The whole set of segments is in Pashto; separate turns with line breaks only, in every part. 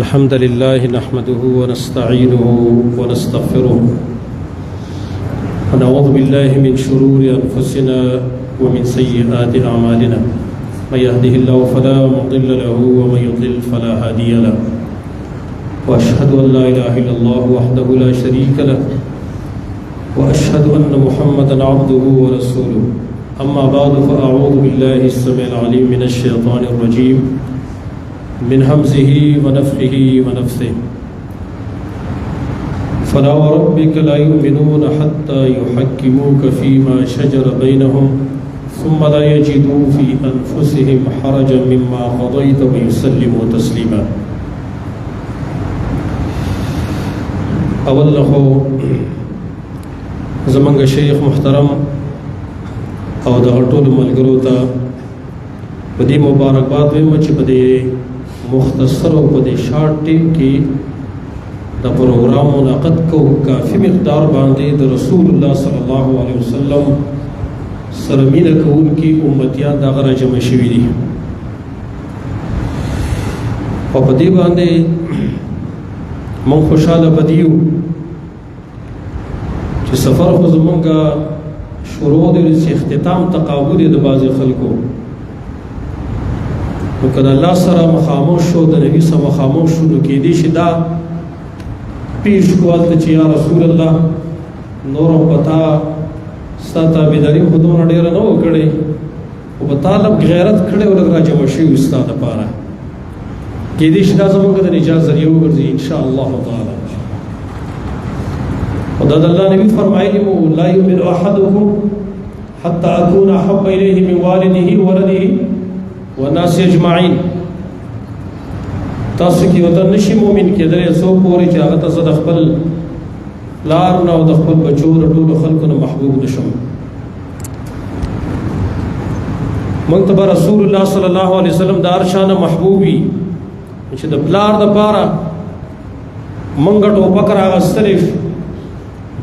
الحمد لله نحمده ونستعينه ونستغفره ونعوذ بالله من شرور أنفسنا ومن سيئات أعمالنا من يهده الله فلا مضل له ومن يضلل فلا هادي له وأشهد أن لا إله إلا الله وحده لا شريك له وأشهد أن محمدا عبده ورسوله أما بعد فأعوذ بالله السميع العليم من الشيطان الرجيم من همزه ونفخه ونفثه فلا وربك لا يؤمنون حتى يحكموك فيما شجر بينهم ثم لا يجدوا في أنفسهم حرجا مما قضيت ويسلموا تسليما. اول له زمانګ شیخ محترم او د ټول ملګرو ته په دې مبارکباد وایم چې په دې مختصر او په دې شارټ ټیم کې د پروګرام منعقد کو کافي مقدار باندې د رسول الله صلی الله علیه وسلم سره مینه کوونکي امتیان دغه راجمع شوي دي او په دې باندې مونږ خوشاله بدیو چې سفر خو زمونږ شروع دی چې اختتام تقابل د بعضې خلکو نو که د الله سره مخامخ شو د نبي سره مخامخ شو نو کېدای شي دا پیش کو هلته چې یا رسول الله نور هم په تا ستا تابعداري خو دومره ډېره نه وه کړې خو په تا لږ غیرت کړی او لږ راجمع شوي ستا دپاره کېدای شي دا زموږ د نجات ذریعه وګرځي انشاءالله تعالی او دا د الله نبي فرمایلي مو لا یؤمن احدکم حتى اکون احب الیه من والده وولده والناس اجمعین تاسو کې وته نشي مؤمن کېدلی څو پورې چې هغه ته زه د خپل پلار نه او د خپل بچو د ټولو خلکو نه محبوب نشم. موږ ته به رسول الله صلی الله علیه وسلم د هر چا نه محبوب وي چې د پلار دپاره موږ ټوپک راغستلی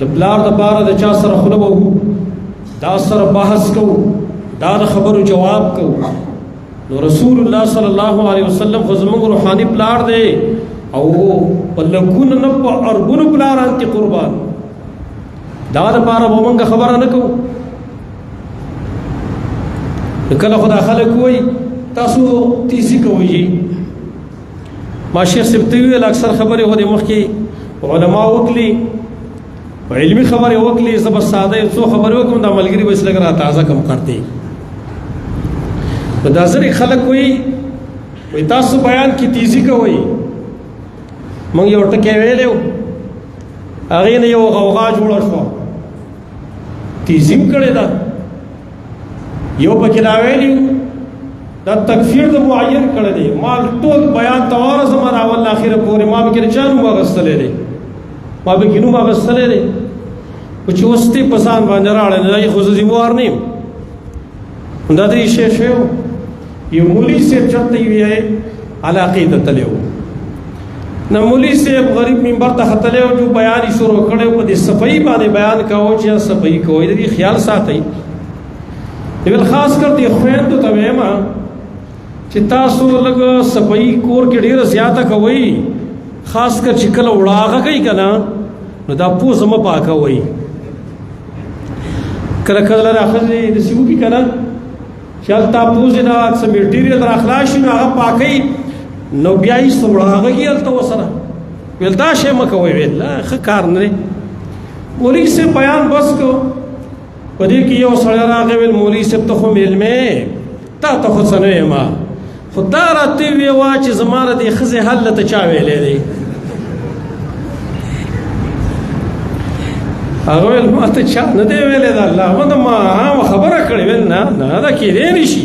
د پلار دپاره د چا سره خوله وهو دا سره بحث کوو دا د خبرو جواب کوو نو رسول الله صلی الله علیه وسلم خو زموږ روحاني پلار دی او په لکونو نه په اربونو پلاران کې قربان دا دپاره به موږ خبره نه کوو. کله خو دا خلک وایي تاسو تیزي کوئ ما شیخ صاحب ته ویل اکثر خبرې هو د مخکې علما وکړي په علمي خبرې وکړي زه به ساده یو څو خبرې وکړم دا ملګري به لږ را تازه کم کرتی نو دا ځینې خلک وایي تاسو بیان کې تیزي کوئ موږ یو ټکی ویلی و هغې نه یو غوغا جوړه شوه تیزي م کړې ده یو پکې دا ویلي دا تکفیر د معین کړی دی ما ټول بیان ته ورسم را اول اخره پورې ما به کې چا نوم اخیستلی دی ما به کې نوم اخیستلی دی خو چې اوس ته په ځان باندې راړی نه خو زه ذموار نه یم دا درې شی شی یو مولي صاحب چېرته یې علاقې ته تللی و نو مولي صاحب غریب منبر ته ختلی و جو بیان یې شروع کړی و په دې صفایي باندې بیان کوو چې صفایي کوئ د دې خیال ساتئ ویل خاص کر دې خویندو ته وایم چې تاسو لږ صفایي کور کې ډېره زیاته کوئ خاص کر چې کله وړاغه کوي که نه نو دا پوزه مه پاکوئ کله کله راښځې داسې وکړي که نه چې هلته پوزې نه څه میټیریل راخلاص شي نو هغه پاکوي نو بیا یې څه وړاغه کي هلته ورسره ویل دا شی مه کوئ ویل ښه کار نه دی. مولوي صاحب بیان بس کو په دې کې یو سړی راغی ویل مولوي صاحب ته خو میلمې تا ته خو څه نه یم خو دا راته ویې وه چې زما د دې ښځې حل ته چا ویلی دی هغه ویل ما ته چا نه دی ویلی د الله ما د ما عامه خبره کړې ویل نه نه دا کېدی نه شي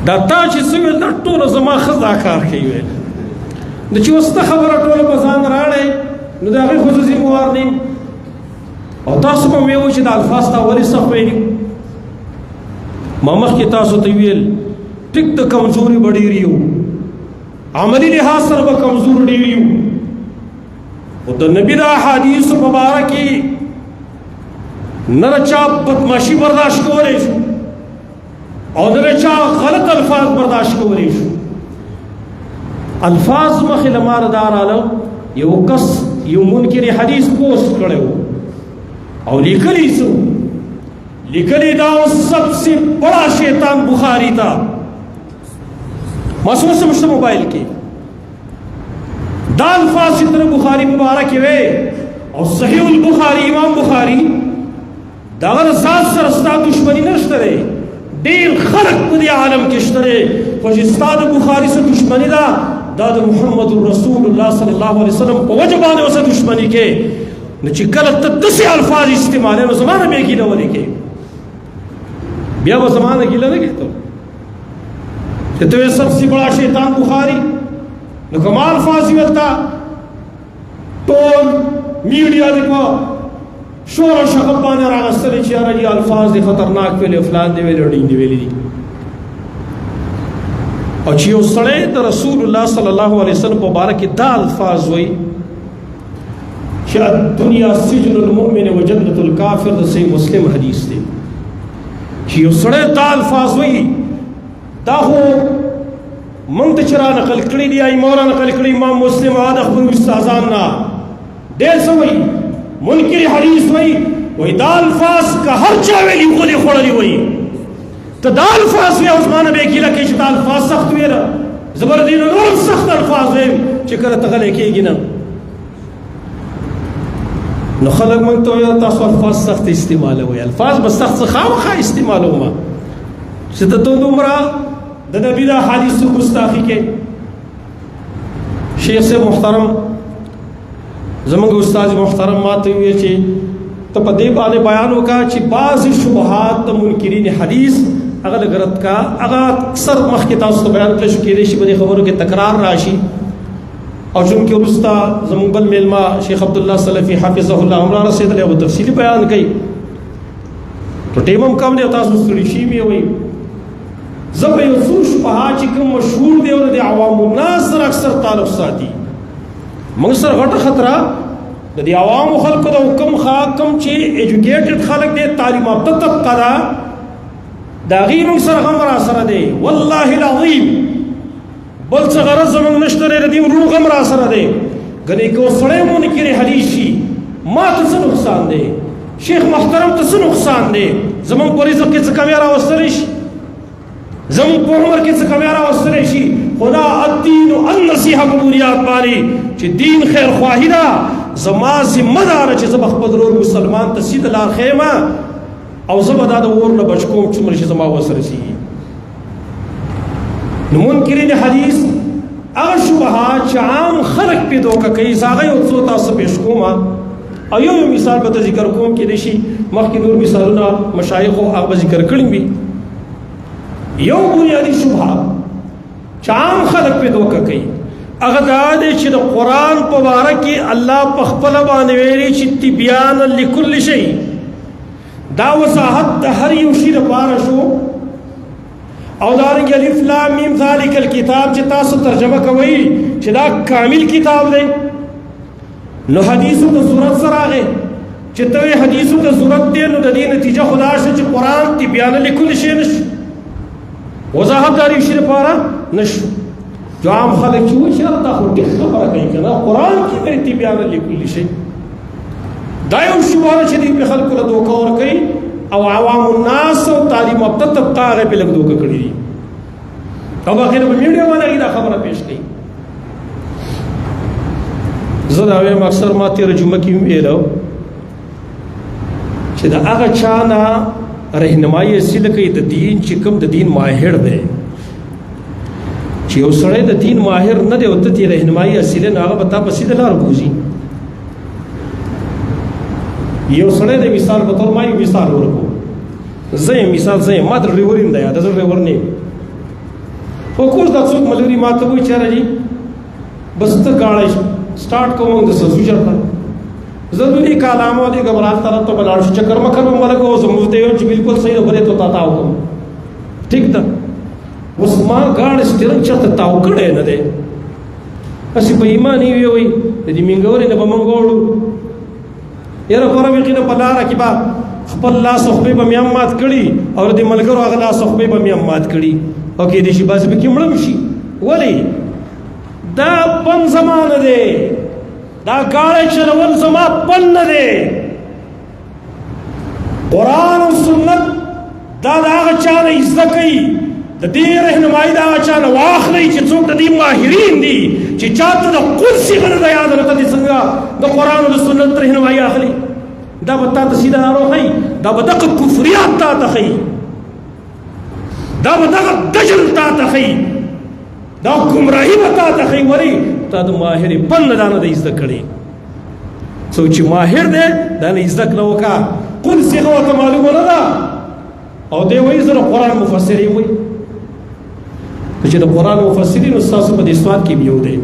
دا تا چې څه ویل دا ټوله زما ښځه دا کار کوي ویل نو چې اوس ته خبره ټوله په ځان راړی نو د هغې خو زه ذموار نه یم او تاسو به مې وایي چې د الفاظ ته ولې سخت ویلي ما مخکې تاسو ته ویل ټیک د کمزوري به ډېر یو عملي لحاظ سره به کمزور ډېر یو خو د نبي د احادیثو په باره کې نه د چا بدماشي برداشت کولی شو او نه د چا غلط الفاظ برداشت کولی شو الفاظ مخې له مار داراله یو کس یو منکر حدیث پوسٹ کړو او لیکلی سو لیکلی دا سب سے بڑا شیطان بخاری تھا محسوس سمجھتا موبائل کی دا الفاظ اتنا بخاری مبارک وے اور صحیح البخاری امام بخاری دا غر ذات سرستا دشمنی نشترے دیر خلق بدی عالم کشترے خوش استاد بخاری سے دشمنی دا دا محمد رسول اللہ صلی اللہ علیہ وسلم پا وجبانے اسے دشمنی کے نچی کلت تدسی الفاظ استعمالے نو زمانہ بے گیلہ ولی کے بیا وہ زمانہ گیلہ نگے تو یہ سب سے بڑا شیطان بخاری نو کمال الفاظ ملتا ٹول میڈیا دیکھو شور و شغب بانے راغستر چیارا جی الفاظ دی خطرناک ویلے افلان دی ویلے اڑین دی ویلے دی اور چیو سڑے دا رسول اللہ صلی اللہ علیہ وسلم مبارک دا الفاظ ہوئی کہ دنیا سجن المؤمن و جنت الکافر دا صحیح مسلم حدیث دی چیو سڑے دا الفاظ ہوئی دا ہو منتچرا نقل کری دی آئی مورا نقل کری امام مسلم آد اخبر استازاننا دیر سوئی منکر حدیث وئی دا الفاظ کا ہر چاویلی خودی خوڑلی وئی تو دا الفاظ وی عثمان بے کی لکی چی دا الفاظ سخت ویرا زبردین نورم سخت الفاظ وی چکر تغلے کی گی نا نو خلق منگتو یا تاسو الفاظ سخت استعمال ہوئی الفاظ بس سخت خواہ خواہ استعمال ہوئی شدتو نمرا دا نبی دا حدیث گستاخی کے شیخ سے محترم زمانگ استاذ محترم ماتے ہوئے چی تو پا دیب آنے بیانوں کا چی بعض شبہات دا منکرین حدیث اگر لگرد کا اگر اکثر مخیطہ اس تو بیان کلشو کی دیشی بدی خبروں کے تکرار راشی اور جن کے رسطہ زمانگ بل میلما شیخ عبداللہ صلفی حافظہ اللہ عمرہ رسید علیہ وہ تفصیلی بیان کئی تو ٹیمم کم دے اتاس مستریشی میں ہوئی زب یوسو شبہات چی کم مشہور دے اور دے عوام الناس در اکثر تعلق ساتی منصر غٹ خطرہ دی عوام خلق دا کم خواہ کم چی ایجوکیٹڈ خلق دے تعلیمات طبقہ دا دا غیر منصر غمرہ سر دے واللہ العظیم بل سے غرض زمان نشتر ردیم رو غمرہ سر دے گنے کو سڑے منکر حدیثی ما تس نقصان دے شیخ محترم تس نقصان دے زمان پوری زب کے چکا میرا وسترش زمان پوہمر کے چکا میرا وسترشی خدا الدین و النصیحہ ببوریات باری چی دین خیر خواہی دا زمان ذمہ دارا چی زبخ بدرور مسلمان تسید لار خیمہ او زبا دا ور لبچکوم چمرش زمان وسرسی نمونکرین حدیث اگر شبہات چی عام خلق پی دوکا کئی ساغی اتسو تاسو پیشکوما ایو یو مثال بتا ذکر کوم کی دیشی مخی نور مثالونا مشایخو اغبا ذکر کرن بھی یو بنیادی شبہ چی عام خلق پی دوکا کئی اغداد چی دا قرآن پوارکی اللہ پخپل بانویری چی تبیانا لکل شئی دا وضاحت دا ہر یوشی دا پارشو او دارنگی الف لام میم ذالک الکتاب چی تاسو ترجمہ کوئی چی دا کامل کتاب دے نو حدیثو دا ضرورت سر آگے چی توی حدیثو دا ضرورت دے نو دا دی نتیجہ خدا شا چی قرآن تبیانا لکل شئی نشو وضاحت داری یوشی دا پارا نشو جو عام خلق چی ہوئی شرط دا خود دیکھ خبرہ کہیں کنا قرآن کی میری تبیانا لکل شئی دائیو شبہانا شدید پہ خلق کو دوکا اور کئی او عوام الناس و تعلیم اب تب طاغے پہ لگ دوکا کری دی اب آخر پہ میڈیا وانا گی دا خبرہ پیش کئی زد آویم اکثر ماتی رجمہ کی میں رہو چی دا آغا چانا رہنمائی اسی لکئی دا دین چکم دا دین ماہر دے چی او سڑے دا دین ماہر نہ دے ہوتا تی رہنمائی اسی لن آغا بتا پسی دلار بوزی یہ سڑے دے مثال بطور مائی مثال ہو رکھو زین مثال زین ما در ریورین دیا در ریور نیم فوکوز دا سوک ملوری ماتا ہوئی چہرہ جی بس تا گاڑا سٹارٹ کو مونگ دا سزو جرتا ضروری کالامو دی گمران طرح تو بلارش چکر مکر میں ملکو زموز دے ہو چی بالکل صحیح دو بلے تو تاتاو کم ٹھیک دا اس ماں گاڑ سٹیرن چرتا تاو کڑے نا دے اسی پا ایمانی ہوئی دی منگوری نبا منگوڑو یرا پورا بیقینا پلارا کی با خپل لا صحبه با میامات کڑی اور دی ملگرو اغلا صحبه با میامات کڑی اوکی دیشی بازی بکی مڑم شی ولی دا پن زمان دے دا گاڑے چلول زما پن نہ دے قرآن و سنت دا آغا چانا عزت کئی دا دی رہنمائی دا آغا چانا واخلی چی چوک دا دی ماہرین دی چی چاہتا دا قرسی غنر دا یاد رکھتا دی سنگا دا قرآن و سنت رہنمائی آخلی دا بتا تا سیدھا نارو خی دا بتا کفریات تا تا خی دا بتا دجل تا تا خی دا گمراہی بتا تا خی وری تا دا ماہر پن دانا دا عزت کڑی سو چی ماہر دے دانا عزت نو کا قل سیغا وطا معلوم ندا او دے وی زر قرآن مفسری ہوئی تو چی دا قرآن مفسرین استاسو پا دیستوات کی بیو دے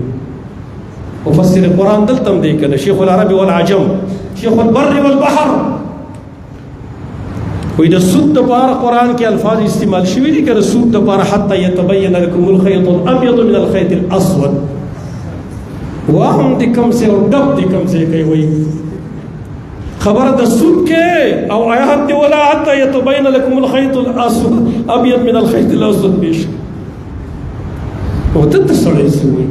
مفسر قرآن دلتم دے کنا شیخ العرب والعجم شیخ البر والبحر وی دا سود دا پارا قرآن کے الفاظ استعمال شوی دی کنا سود دا پارا حتی یتبین لکم الخیط الابیض من الخیط الاسود واہم دی کم سے اور ڈب دی کم سے کئی ہوئی خبر دا سود کے او آیات دی ولا حتی یتبین لکم الخیط الاسود ابیض من الخیط الاسود بیش او دد سڑے سے ہوئی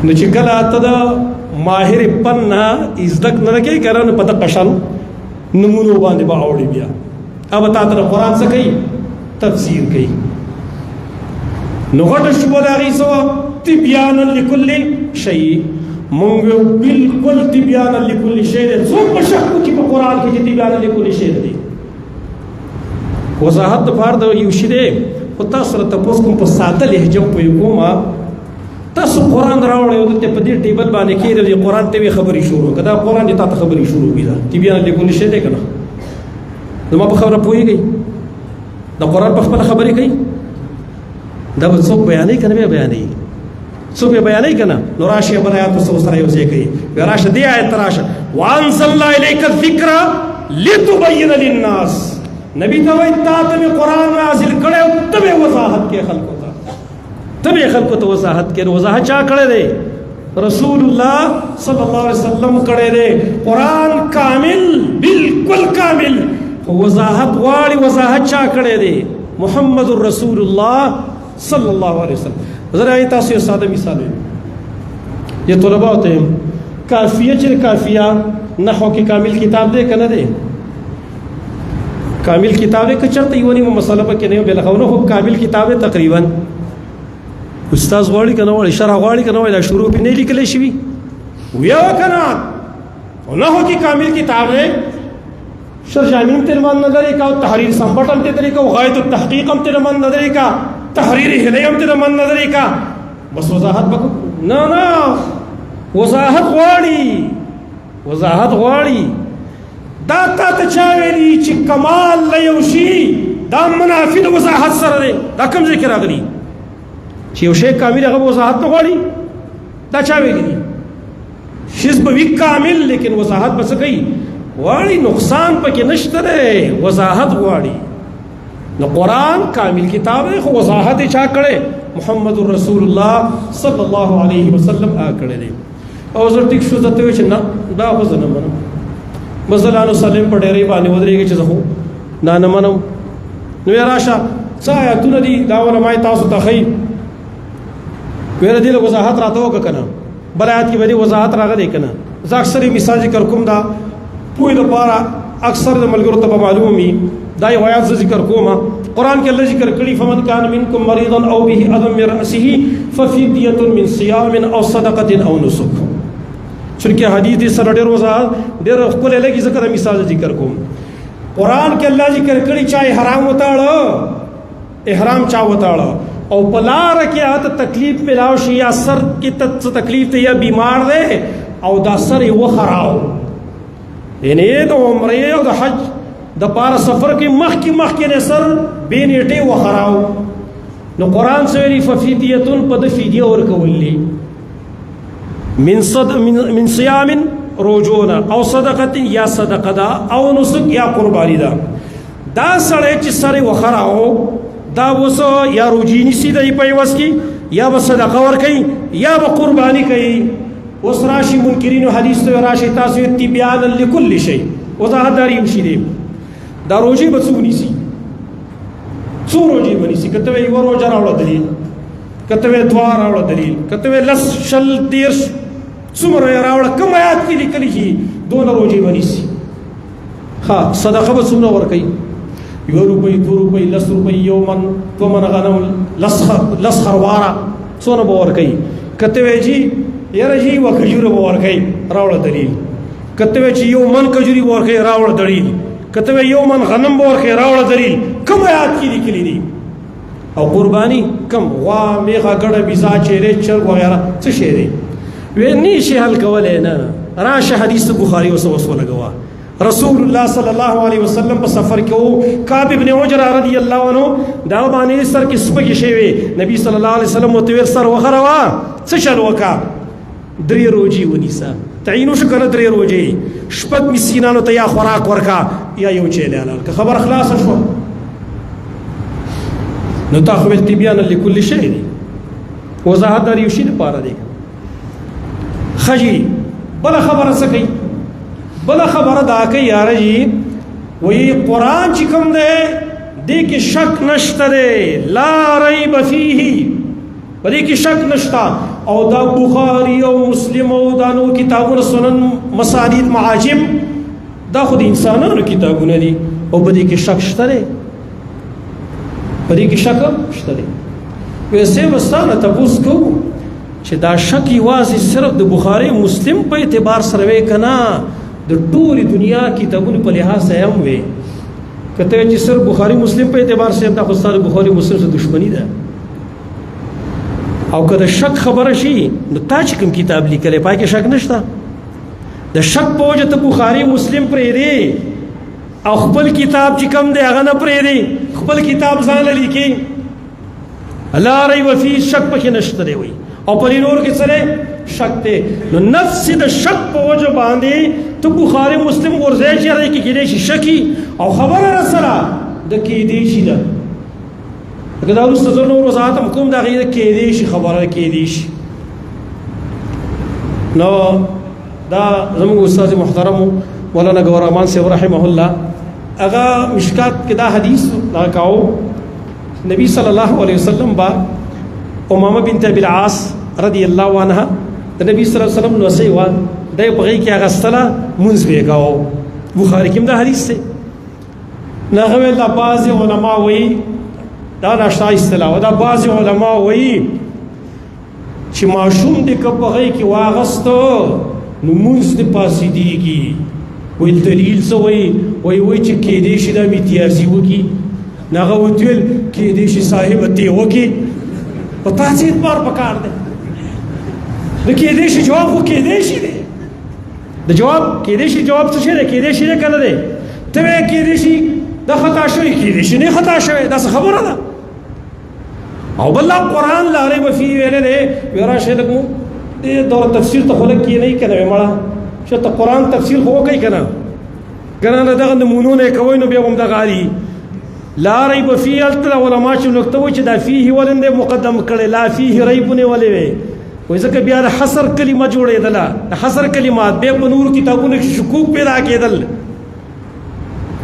نو چې کله ته د ماهر پن نه ازدک نه کوي کنه نو پته قشن نمونو باندې به اوړي بیا اب تا ته قرآن څه کوي تفسیر کوي نو غټه شپه د هغې څه وه تبیانا لکل شی مونږ بالکل تبیانا لکل شی دی څوک په شک وکړي په قرآن کې چې تبیانا لکل شی دی وضاحت دپاره د یو شي دی خو تاسو سره تپوس کوم په ساده لهجه پوه کوم تاسو قرآن راوړی او دلته په دې ټیبل باندې کېږدئ قرآن ته یې خبرې شروع که دا قرآن دې تا ته خبرې شروع کړي دا تبیانا لکل شی دی که نه زما په خبره پوهېږئ د قرآن په خپله خبرې کوي دا به څوک بیانوي که نه بیا بیانوي څوک یې بیانوي که نه نو راشي بل آیات ورسره سره یو ځای کوي بیا راشه دې آیت ته راشه وانزلنا الیک الذکر لتبین للناس نبی ته وایي تا ته مې قرآن نازل کړی او ته مې وضاحت کې خلکو ته تب خلکو ته وضاحت کړي وضاحت چا کړی دی رسول الله صلی الله علیه وسلم کړی دی قرآن کامل بالکل کامل وضاحت غواړي وضاحت چا کړی دی محمد رسول الله صلی الله علیه وسلم ذرا تاسو یو ساده مثال یہ طلباء ته کافیه چې کافیه نحو کې کامل کتاب دی کنه دی کامل کتاب کې چرته یو نیمه مسله پکې نه بل خو نو کامل کتاب تقریبا استاد غواړي کنه وړي شرح غواړي کنه وړي شروع په نه لیکل شي ویا کنه نحو کې کامل کتاب ہے شرجامین تر مان نظر کا تحریر سمبٹم تے طریقہ غایت التحقیق ہم تر مان نظر کا تحریر ہدیم تر مان نظر کا بس وضاحت بکو نا وضاحت غواړي دا تا ته چا ویلي چې کمال لیوشي دا منافی د وضاحت سره دی دا کوم ذکر راغلی چې یو شی کامل هغه وضاحت نه غواړي دا چا ویلي دي شیز به وی کامل لیکن وضاحت بس کوي غواړي نقصان پکې نشته دی وضاحت غواړي نو قرآن کامل کتاب دی خو وضاحت یې چا کړی محمد رسول الله صلی الله علیه وسلم کړی دی او زه ټیک شو ته وی چې نه دا خو زه نه منم مثلا سلیم په ډېرې باندې ودرېږي چې زه خو دا نه منم نو یې راشه څه آیتونه دي دا علماء تاسو ته ښیي ویره دې وضاحت راته وکړه که نه بل آیت کې به دې وضاحت راغلی که نه زه اکثر مثال ذکر کوم دا پوهې لپاره اکثر د ملګرو ته به معلوم وي دا یو آیات زه ذکر کوم قرآن کې الله ذکر کړي فمن کان منکم مریضا او به اذى من رأسه ففدیة من صیام او صدقة او نسک چونکه حدیث دې سره ډېر وضاحت ډېر ښکلی لګي ځکه دا مثال ذکر کوم قرآن کې الله ذکر کړي چا احرام وتاړه احرام چا وتاړه او په لاره کې هغه ته تکلیف میلاو شي یا سر کې تکلیف دی یا بیمار دی او دا سر یې وخراو یعنی د عمرې او د حج د پاره سفر کې مخکې نه سر بې نیټې وخراو نو قرآن څه ویلي ففدیة په د فدیه ورکولې من صیام روجونه او صدقه یا صدقه ده او نسک یا قربانی ده دا سړی چې سر یې وخراو دا وسو یا روجی نیسی دی په عوض کې یا به صدقه ورکوي یا به قربانی کوي اوس راشي منکرینو حدیث ته راشي تاسو تبیانا لکل شی وضاحت داري شي دی دا روجي به څوک نیسي څو روزي ونیسي کته یو روزه راوړه دلیل کته دوه راوړه دلیل کته لس شل دیرش څومره راوړه کوم آیات کې لیکلي شي دون روزي ونیسي ها صدقه به څومره ورکوي یو روپۍ دو روپۍ لس روپۍ یو من دو من غنم لس خرواره څونه به ورکوي کته وی جی یاره جی و کجوره به ورکوي راوړه دلیل کته وی چې یو من کجوري به ورکوي راوړه دلیل کته وی یو من غنم به ورکوي راوړه دلیل کوم آیات کې لیکلي دي او قربانی کم غوا میغه ګډه بیزا چیرې چرګ وغیرہ څه شی دی وی نه شي حل کولای نه راشه حدیث بخاری اوس لګوا رسول الله صلی الله علیه وسلم په سفر کې وو کعب ابن عجرہ رضی الله عنه دا باندې سر کې سپږی شي وي نبی صلی الله علیه وسلم متویر سر وخروا څه شل وکا درې روزي ونیسا تعینو شو کنه درې روزي شپږ مسکینانو ته یا خوراک ورکا یا یو چیلاله که خبر خلاص شو نو تاخذ تبيان لكل شيء وضاحت دار یو شی لپاره دی خجی بل خبره سکی بل خبره دا کوي یار جی وی قرآن چې کوم دی دې کې شک نشته دی لا ریب فیه دې کې شک نشته او دا بخاری او مسلم او دا نور کتابونه سنن مسانید معاجم دا خود انسانانو کتابونه دي او په دې کې شک شته دی په دې کې شک شته دی ویسه وستانه تاسو کو چې دا شک یوازې صرف د بخاری مسلم په اعتبار سره وې کنا د ټولې دنیا کتابونو په لحاظ سره هم وې کته چې صرف بخاری مسلم په اعتبار سره دا خو ستاسو بخاری مسلم سره دښمنی ده او کله شک خبره شي نو تا چې کوم کتاب لیکلی پای کې شک نشته د شک په وجه ته بخاری مسلم پرې دی او خپل کتاب چې کوم دی هغه نه پرې دی خپل کتاب ځان لیکي الله ریب فی شک پکې نشته دی وي او پر نور کې سره شک دی نو نفس د شک په وجه باندې ته بخاری مسلم ورځي چې راځي کې کېدې شي شکی او خبره را سره د کېدې شي ده دا اوس ته نور وضاحت کوم دا غیر کېدې شي خبره کېدې شي نو دا زموږ استاد محترم مولانا گور رحمان صاحب رحمه الله هغه مشکات کې دا حدیث راکاو نبی صلی الله علیه وسلم با امامه بنت ابي العاص رضی الله عنها د نبی صلی الله علیه وسلم نو سي وا دای په کې هغه صلا منځ ویګاو بخاری کې دا حدیث ده نه غوې د بعض علما وایي دا نشته اصطلاح دا بعض علما وایي چې ماشوم د کپغې کې واغستو نو منځ د پاسې دیږي ویل دلیل څه وایي وایي چې کې دې شي د امتیازي وکي ناغه وتل کې دې شي صاحب ته وکي په تاسو اعتبار پکار دی د کې دې شي جواب خو کې دې شي دی د جواب کې دې شي جواب څه شي دی کې دې شي کنه دی ته کې دې شي دا خطا شوی کې دې شي نه خطا شوی دا خبره ده او بل قرآن لا ریب فیه ویل دی ورا شلکو دې دور تفسیر ته خلک کې نه کنه مړه چې ته قرآن تفسیر خو کوي کنه ګرانه دغه نمونونه کوي نو بیا هم د غالي لا ریب فیه التل علماء چې نقطه و چې دا فيه ولنده مقدم کړي لا فيه ریب نه ولې وي وای ځکه بیا د حصر کلمه جوړېدله د حصر کلمات به په نور کتابونو کې شکوک پیدا کېدل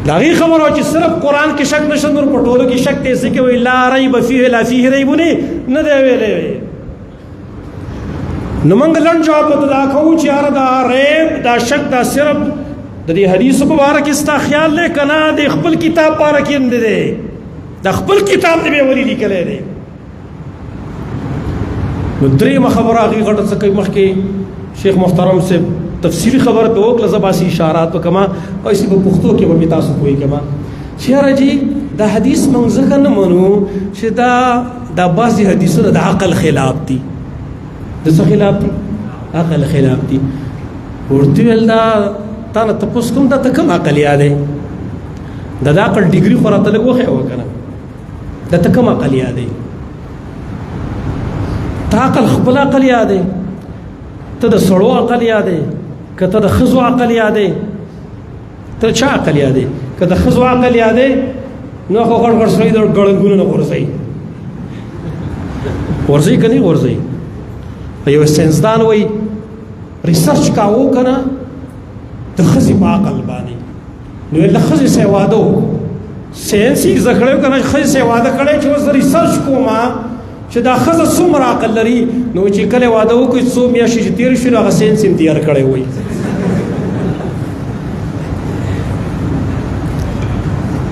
دا غي خبره چې صرف قرآن کې شک نشه نور په ټولو کې شک دی ځکه وی لا ریب فیه لا فيه ریب نه دی ویلې نو موږ لن جواب دا کوو چې یاره دا ریب دا شک دا صرف د دې حدیث په اړه کې ستا خیال لې کنه د خپل کتاب پاره کې نه دی د خپل کتاب دی به ولې لیکلې دی نو درې خبره هغه غټه څه کوي مخکې شیخ محترم سے تفصیلی خبره په وکړه زباسي اشارات وکما او اسی په پښتو کې به تاسو کوی کما شهر جی دا حدیث موږ ځکه نه منو چې دا بعضی حدیثونه د عقل خلاف دي د څه خلاف دي عقل خلاف دي ورته ول دا تانه تاسو کوم دا کوم عقل یادې د عقل ډیګری خورته لګوخه وکنه د کوم عقل یادې تا عقل خپل عقل یادې ته د سړو عقل یادې کته د خزو عقل یادې ته چا عقل یادې کته خزو عقل یادې نو خو غړ سړی د ګړنګونو نه ورځي کني ورځي یو ساينسدان وای ریسرچ کاوه کنه د خزي په عقل باندې نو له خزي سره واده ساينسي زکړو کنه خې سه واده کړي چې وس ریسرچ کوما چې دا خزه څومره عقل لري نو چې کله واده وکړي څو میاشتې چې تیر شي هغه ساينس هم تیار کړی وي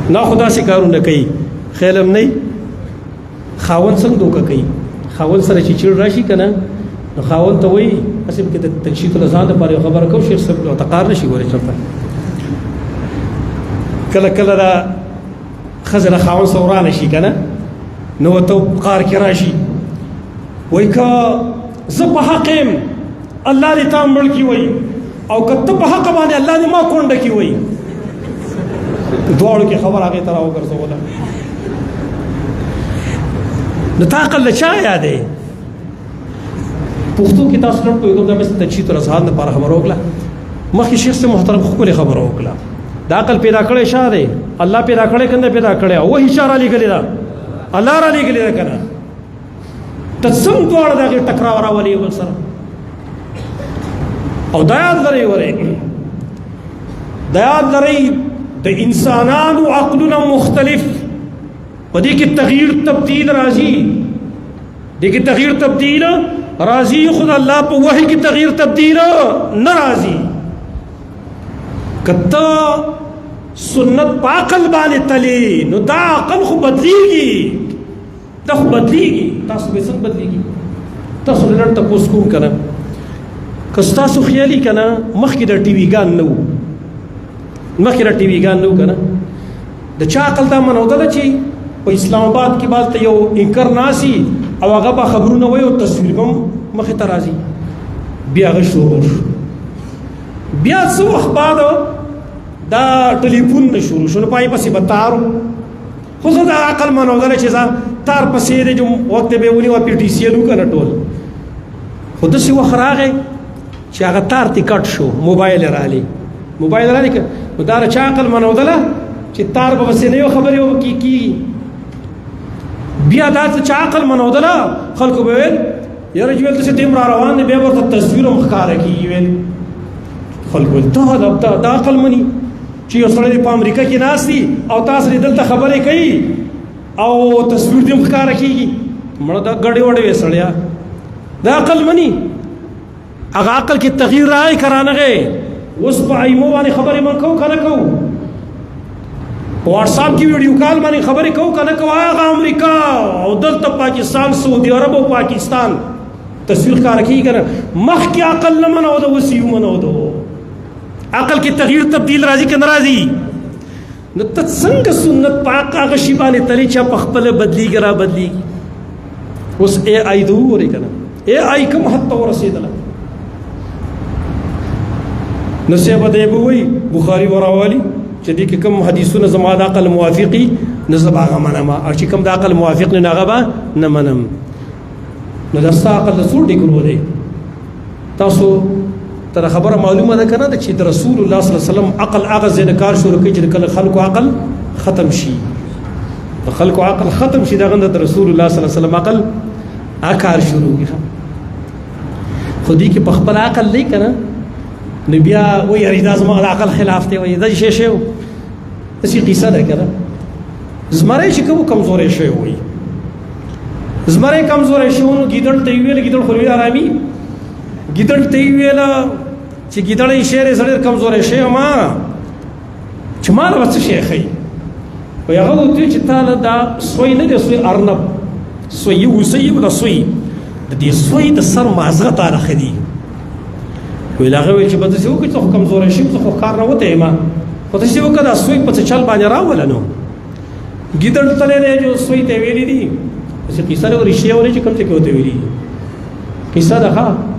نه خدا سي کارونه کوي خیلم نه خاون څنګه دوکه کوي خاون سره چې چیر راشي کنه نو خاون ته وایي اسیم کې د تنشیط الازان لپاره خبره کو شیخ صاحب تقار نشي ورې چلته کله کله دا خزر خاون سورانه شي کنه نو ته قار کې راشي وای کا زه په حقم الله دې تام ملکی وای او کته په حق باندې الله دې ما کونډه کی وای دوړو کې خبر هغه تر او ګرځوله نو تا عقل چا یادې پښتو کې تاسو نن په یو د مست تنشیط الازهار لپاره خبرو وکړه مخکې شیخ سے محترم خو خبرو وکړه دا عقل پیدا کړی شاده الله پیدا کړی کنده پیدا کړی او اشاره لګلی دا الله را لګلی دا کنه تسم دوړ دغه ټکراو راولي ول سره او دایات لري وره دایات لري د انسانانو عقلنا مختلف پدې کې تغییر تبديل راځي دغه تغییر تبديل راځي خود الله په وحي کې تغییر تبديل ناراضي کته سنت پاکل باندې تلی نو دا عقل خو بدلیږي دا خو بدلیږي تاسو به څنګه بدلیږي تاسو لرته تاسو کوم کنه کستا سو خیالي کنه مخکې د ټي وي ګان نو مخکې د ټي وي ګان نو کنه د چا عقل دا منو دل چې په اسلام آباد کې بعد ته یو انکر ناسي او هغه به خبرونه وي او تصویر هم مخې ته راځي بیا هغه شروع بیا څو وخت بعد دا ټلیفون شروع شو نو پای پسې بتارو خو زه دا عقل منو دل چې ځا تار پسې د جو وخت به ونی او پی ټی سی نو کنه ټول خو د څه وخت راغی چې هغه تار تی کټ شو موبایل رالي موبایل رالي نو دا چا عقل منو دل چې تار په پسې نه یو خبرې کی بیا دا چې عقل منو دل خلکو به ویل یاره چې ولته تیم را روان دی به ورته تصویر مخکاره کیږي ویل خلکو دا عقل مني چې یو سړی په امریکا کې ناشتي او تاسو دلته خبرې کوي او تصویر دې مخکاره کیږي مړه دا غړې وړې وسړیا دا عقل مني هغه عقل کې تغییر راځي کرانغه اوس په ایمو باندې خبرې من کو کنه کو واتس اپ کې ویډیو کال باندې خبرې کو کنه کو هغه امریکا او دلته پاکستان سعودي عرب او پاکستان تصویر کار کی کنه مخ کې عقل نه منو دا وسیو منو دا عقل کې تغییر تبديل راځي کنه راځي نو ته څنګه سنت پاک هغه شی باندې تلې چې په خپل بدلی ګرا بدلی اوس اي اي دوه کنه اي اي کوم حد ته ورسېدل نو څه به دی وي بخاري وراوالي چې دې کې کوم حدیثونه زما د عقل موافقي نه زما هغه منم او چې کوم د عقل موافق نه هغه نه منم نو درسته عقل رسول ډیګرو دی تاسو تر خبره معلومه ده کنه چې د رسول الله صلی الله علیه وسلم عقل هغه ذکر شروع کوي چې کله خلکو عقل ختم شي خلکو عقل ختم شي دغه د رسول الله صلی الله علیه وسلم عقل اکار شروع کی خودی کې په خپل عقل لې کنه نبي وي اريد ازم العقل خلاف دی وي دا شي شی اسی قصه ده کنه زمره چې کوم کمزورې شي وي زمره کمزورې شي نو گیدړ ته ویل گیدړ خو ویل آرامي گیدړ ته ویل چې گیدړ یې شعر سره کمزورې شي ما چې ما له څه شي خي وي هغه ته چې تعالی دا سوی نه دی سوی ارنب سوی وسي ولا سوی د دې سوی د سر مازغه تعالی خدي ویل هغه چې بده څه وکړي خو کمزورې شي خو کار نه وته ما خو ته څه وکړه سوی په چل باندې راول نو گیدړ تلې دی جو سوی ته ویلې دي چې قصه له رښتیا ولې چې کوم څه کوته ویلې قصه ده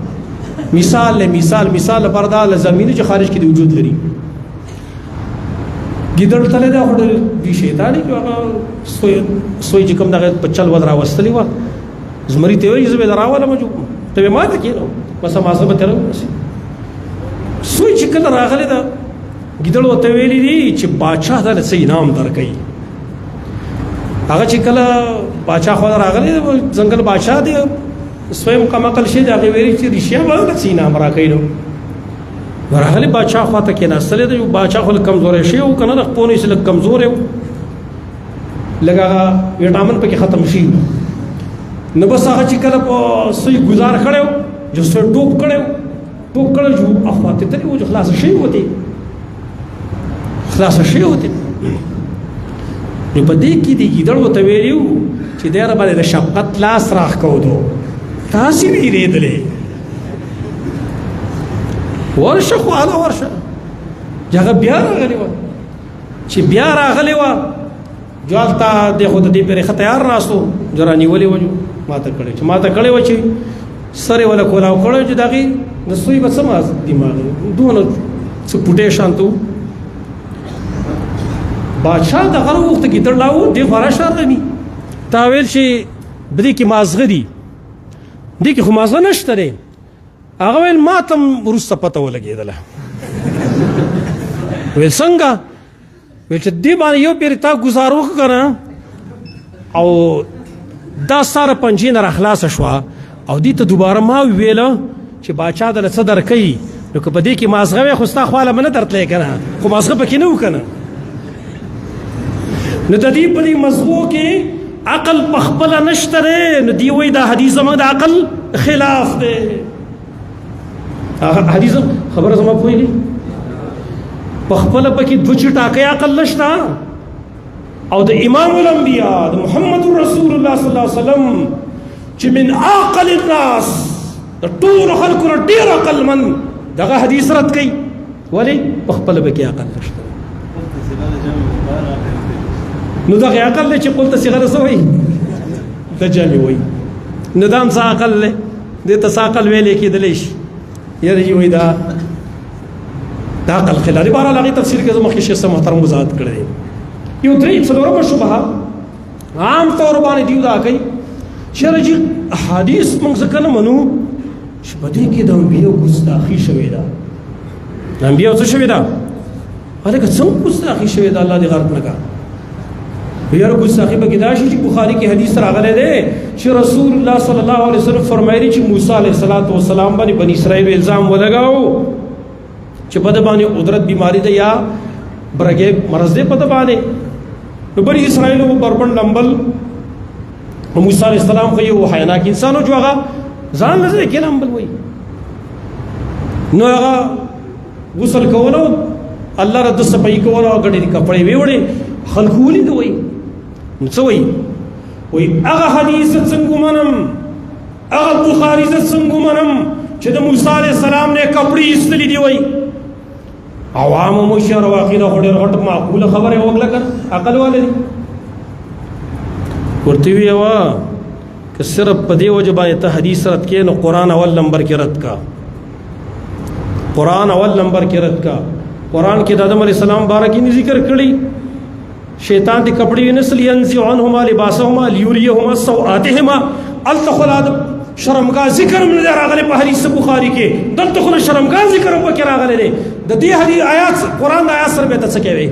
مثال لپاره دا زمینه چې خارج کې د وجود لري گیدړ تلې دا هډ دي شیطانی چې هغه سوی چې کوم دغه په چل ود راوستلی و زمری ته وی زبې راواله مجو ته ما ته کېنو بس ما زه به تر سوی چې کله راغله دا گیدړ وته ویلې دي چې بادشاہ دا څه انعام درکې هغه چې کله بادشاہ خو راغله ځنګل بادشاہ دی سویم کما عقل شي دا ویری چې رښتیا وایي چې انعام راکې نو راغله بادشاہ خو ته کې نه سره دی بادشاہ خو کمزور شي او کنه خپل یې سره کمزور یو لګا وټامن پکې ختم شي نو بس هغه چې کله په سوی گزار کړو جو سر ټوپ کړو جو افاته ته و خلاص شي وته نو په دې کې دی ګیدړ وته ویلو چې دغه باندې د شفقت لاس راخ کوو تاسو ویریدلې ورشه خو انا ورشه هغه بیا راغلی و چې بیا راغلی و جالتا د خود دې پر ختیار راسو جرانی ولې وجو ماته کړي و چې سره ولا کولاو کړو چې دغه د سوی په سم دماغ دونه څه پټه شانتو بادشاہ دغه وخت کې تړلاو دی خورا شرمي تاویل شي بدی کې مازغه دي دي کې خو مازغه نشته دی هغه ویل ماتم ورسته پته ولګېدله ویل څنګه ویل چې دی باندې یو پیر تا گزار وکړه او دا ساره پنجې نه راخلاص شوه او دې ته دوباره ما ویله چې باچا دله څه درکوي نو که په دې کې مازغه وی خو ستا خواله به نه درتلی که نه خو مازغه پکې نه و که نه نو د دې په دې مزغو کې عقل په خپله نشته دی نو دی وایي دا حدیث زموږ د عقل خلاف دی حدیث خبره زما پوهېږي په خپله پکې دوه چټاقۍ عقل نشته او د امام الانبیاء د محمد رسول الله صلی الله علیه وسلم چې من عاقل الناس د ټولو خلکو نه ډېر عقلمند دغه حدیث رد کوي ولې په خپله پکې عقل نشته نو دغه عقل دی چې قلته صغره څه وایي د جمع وایي نو دا هم څه عقل دی دې ته څه عقل ویلی کېدلی شي یاره چې وایي دا عقل خلاف دی بهرحال هغې تفسیر کې زه مخکې شیخ صاحب محترم وضاحت کړی دی یو څلورمه شبهه عام طور باندې دیو دا کوي چې یاره چې احادیث موږ ځکه نه منو چې په دې کې د انبیاو ګستاخي شوې ده د انبیاو څه شوې ده هلکه څنګه ګستاخي شوې ده الله دې غرق نه کړه یاره ګستاخي پکې دا شي چې بخاري کې حدیث راغلی دی چې رسول الله صلی الله علیه وسلم فرمایلی چې موسی علیه السلام باندې بني اسرائیل الزام ولګاو چې په ده باندې قدرت بیماری ده یا برګې مرض دی په ده باندې نو بني اسرائیل و بربند لمبل موسی علیه السلام خو یو حیاناک انسان و جو هغه ځان نه ځای کې لمبل وایي نو هغه غسل کولو الله را د صفایي کولو او ګډې کپړې ویوړې خلکو ولیده وایي نو څه وایي وایي هغه حدیث څنګه منم هغه بخاري زه څنګه منم چې د موسی علیه السلام نه کپړې ایستلې دي وایي عوامو مشر واقعه خو ډېر غټ معقوله خبره وکړه که عقل والا دي ورته وی وا که صرف په دې وجه باندې ته حدیث رد کې نو قرآن اول نمبر کې رد کا قرآن اول نمبر کې رد کا قرآن کې د آدم علیه السلام باره کې ذکر کړي شیطان دې کپړې نسل ينزع عنهما لباسهما ليريهما سوآتهما التخلاد شرمګاه ذکر هم نه راغلی په حدیث بخاري کې دلته خو شرمګاه ذکر هم پکې راغلی دی د دې حدیث آیات قرآن د آیات سره به ته څه کوي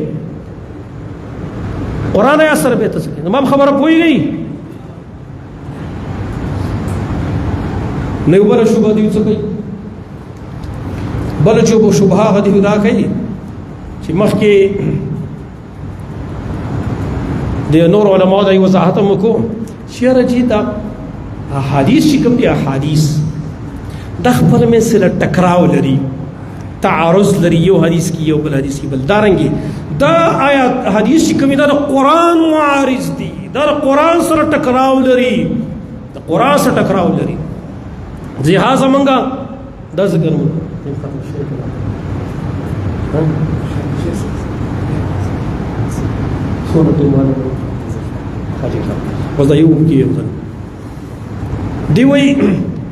قرآن آیات سره به ته څه کوي ما خبره پوهېږئ نو بله شبهه دیو څه کوي بله شبهه هغه دیو دا کوي چې مخکې د نور علماء د وضاحت هم وکړو چې یاره چې دا احادیث چې کوم دي احادیث د خپل منځ سره ټکراو لري تعارض لري یو حدیث کې یو بل حدیث کې بل دارنګې دا آیات حدیث چې کوم دا د قرآن معارض دي دا د قرآن سره ټکراو لري د قرآن سره ټکراو لري لہذا منګه دا ذکر مو دی وای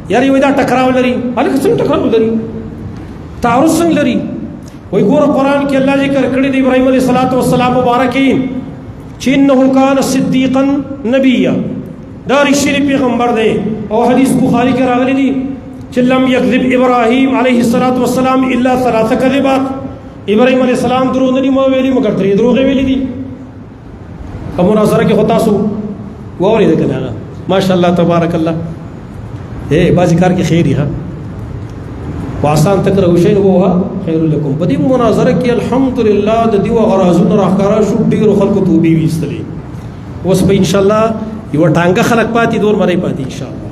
یار یو دا ټکراو لري هلکه څنګه ټکراو لري تعارض څنګه لري وای ګوره قرآن کې الله ذکر کړی دی ابراهیم علیه السلام مبارکي چې انه کان صدیقا نبیا دا رښتینی پیغمبر دی او حدیث بخاری کې راغلی دی چې لم یکذب ابراهیم علیه السلام الا ثلاث کذبات ابراهیم علیه السلام دروغ نه دي ویلي مګر درې دروغ ویلي دي په مناظره کې خو تاسو واورېده که نه ماشاءالله تبارک الله بعضې کار کې خیر ها واسان تکرهوا شیئا وهو خیر لکم په دې مناظره کې الحمدلله د دې هغه رازونه راښکاره شو ډېرو خلکو توبې ویستلې اوس په ان شاء الله یو ټانګه خلق پاتې دور مری پاتې ان شاء الله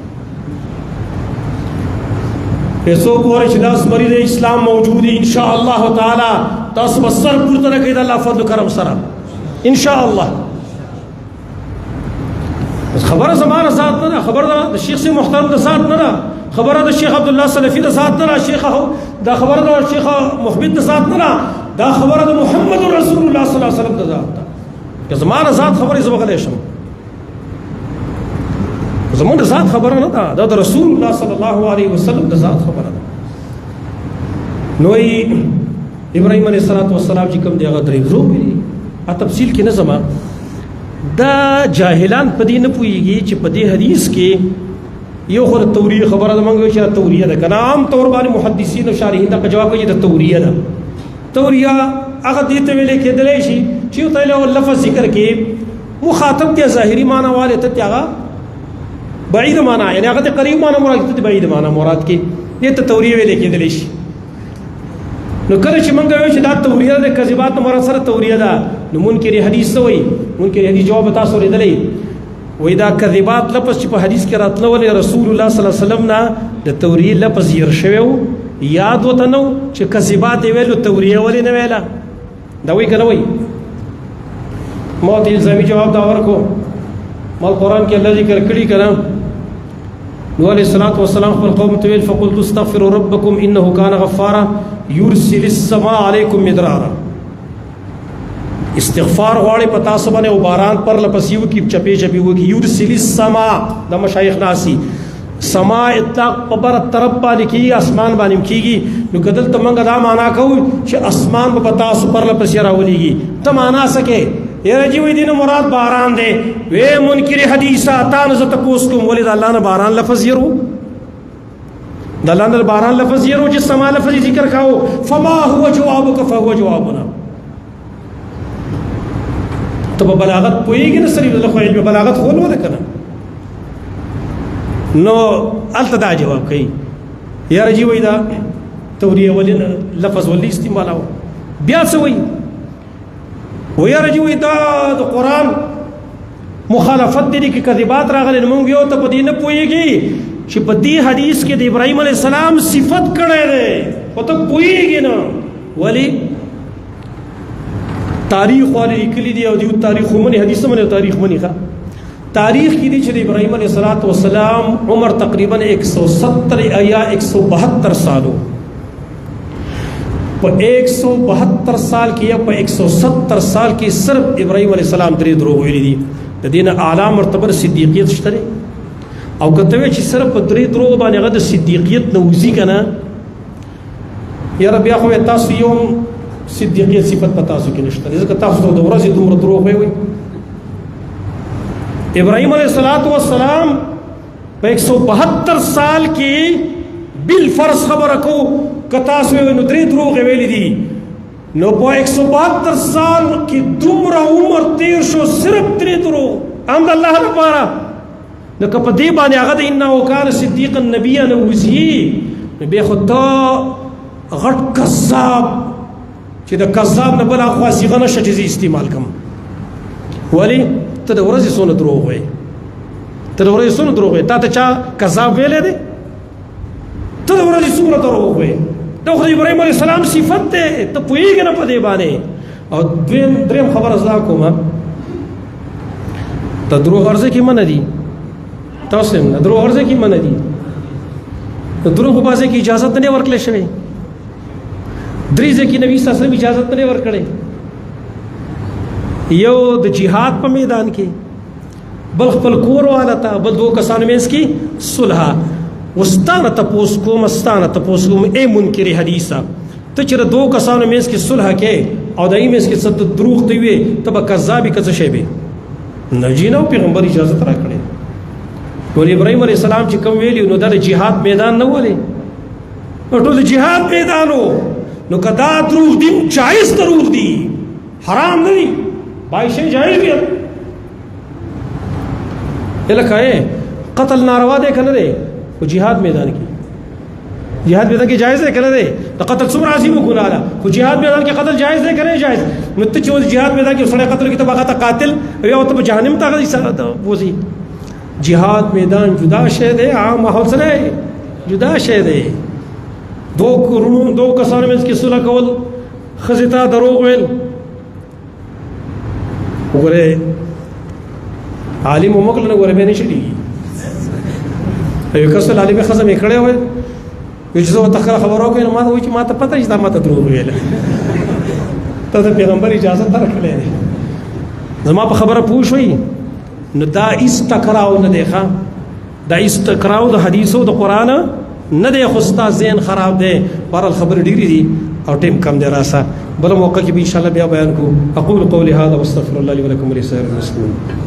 پیسو پورې چې داس مری د اسلام موجود ان شاء الله تعالی تاسو بسر پورته نه کېد الله فضل کرم سره ان شاء الله. خبره زمانه ذات نه خبره د شیخ سي محترم د ذات نه خبره د شیخ عبد الله سلفي د ذات نه شیخ دا خبره د شیخ محمد د ذات نه دا خبره د محمد رسول الله صلی الله علیه وسلم د ذات که زمانه ذات خبره زبغلی شم زمون د ذات خبره نه ده دا د رسول الله صلی الله علیه وسلم د ذات خبره ده. نو ابراهيم عليه السلام چې کوم دی هغه درې ورو ویلي ا تفصیل کې نه زما دا جاهلان په دې نه پوهیږي چې په دې حدیث کې یو خو توریه خبره ده مونږ چې توریه ده کنه عام طور باندې محدثین او شارحین دا جواب کوي د توریه ده. توریه هغه دې ته ویل کېدلی شي چې ته له لفظ ذکر کې مخاطب ته ظاهري معنی والے ته هغه بعید معنی یعنی هغه ته قریب معنی مراد ته بعید معنی مراد کې دې ته توریه ویل کېدلی شي. نو کله چې مونږ وایو چې دا توریه ده کذبات مراد سره توریه ده نو منکر حدیث څه وایي منکر حدیث جواب تاسو ورېدلی وای دا کذبات لفظ چې په حدیث کې راتله ولې رسول الله صلی الله علیه وسلم نه د توریه لفظ ير شوی یاد وته نو چې کذبات ویلو توریه ولې نه ویلا دا وایي کنه وایي موت الزامي جواب دا ورکو مال قرآن کې الله ذکر کړی کړه نو علیہ الصلوۃ والسلام خپل قوم ته ویل فقلت استغفروا ربکم انه کان غفارا یرسل السماء علیکم مدرارا استغفار غواړي پتا سبانه او باران پر لپسیو کی چپی چپی و کی یرسل السماء د مشایخ ناسی سما اطلاق په بر طرف باندې کی اسمان باندې کیږي نو کدل ته منګه دا معنا کوي چې اسمان په پتا سو پر لپسی راولېږي ته معنا سکے یره جی وې دین مراد باران دی وې منکر حدیثا تان ز تپوس کوم ولید الله نه باران لفظ یرو د الله نه باران لفظ یرو چې سما لفظ ذکر کاو فما هو جوابک فهو جوابنا ته بلاغت پوېږي نه سړي د خو علم بلاغت خول ولا کنه نو الته دا جواب کوي یاره جی وې دا توریه ولین لفظ ولې استعمالو بیا څه وایي ویاره جی وې دا د قرآن مخالفت دي کې کذبات راغلي مونږ یو ته په دې نه پوهېږي چې په دې حدیث کې د ابراهیم علیه السلام صفت کړی دی خو ته پوهېږي نه ولې تاریخ والے لیکلي دي او دیو تاریخ مني حدیث مني تاریخ مني ښه تاریخ کې دي چې د ابراهیم علیه السلام عمر تقریبا 170 یا 172 سالو په 172 سال کې یا په 170 سال کې صرف ابراهیم علیه السلام درې دروغ ویلي دي د دین اعلی مرتبه صدیقیت شته او کته چې صرف په درې دروغ باندې هغه د صدیقیت نوځي کنه یا رب یا خو تاسو یو صدیقیت صفت پتا تاسو کې نشته ځکه تاسو د ورځې دومره دروغ وي ابراهیم علیه السلام په 172 سال کې بالفرض خبره کو کتا سو نو درې دروغ ویلي دي نو په 172 سال کې دومره عمر تیر شو صرف درې دروغ ام الله لپاره نو که په دې باندې هغه د انه کان صدیق النبی نه وزي به خدا غټ کذاب چې د کذاب نه بل اخوا صيغه نشه چې استعمال کوم ولی ته د ورځې سونه دروغ وای ته د ورځې سونه دروغ وای تا ته چا کذاب ویلې دي ته د ورځې سونه دروغ وای دا خو ابراهیم علیه السلام صفت ده ته پوهېږې نه په دې باندې او دریم خبره زدا کومه ته دروغ ورځې کې منه دي تاسو هم نه دروغ ورځې کې منه دي د دروغ په بازه کې اجازه نه ورکړل شوی درې ځکه نبی صلی الله علیه وسلم اجازه نه ورکړي یو د جهاد په میدان کې بل خپل کور والا ته بل دوه کسانو مینس کې صلح وستانه تپوس کوم اے منکر حدیثه ته چې دوه کسانو مینس کې صلح کې او دای مینس کې ست دروغ دی وي ته به کذابی کڅ شی به نجینو پیغمبر اجازه ترا کړي ټول ابراهیم علیه السلام چې کوم ویلی نو د جهاد میدان نه ولې ټول جهاد میدانو نو کدا دروغ دي جایز دروغ دي حرام نه دي بایشه جایز دي الکه قتل ناروا ده کنه ده او جهاد میدان کې جهاد میدان کې جایز دی کنه دی د قتل څومره عظیم ګناه ده خو جهاد میدان کې قتل جایز دی کنه جایز نو ته چې جهاد میدان کې سړی قتل کې ته هغه قاتل یا ته جهنم ته وځي جهاد میدان جدا شی دی عام ماحول سره جدا شی دی دو کسانو منځ کې صلح کول ښځې ته دروغ ویل وګوره عالم ومکل نه ګوره به نه شي یو کس عالم ښځه مې کړی وای چې زه ورته خبر وکړم نو ما ته وایي چې ما ته پته چې دا ما ته دروغ ویل ته د پیغمبر اجازه درکړې زما په خبره پوه شوي نو دا استقراو نه دی ښه دا استقراو د حدیثو د قرآن نه دی خو ستا ذهن خراب دی بهرحال خبرې ډېرې دي او ټیم کم دی راسه بله موقع کې به انشاءالله بیا بیان کوو اقول قولي هذا واستغفر الله لي ولكم ولسائر المسلمين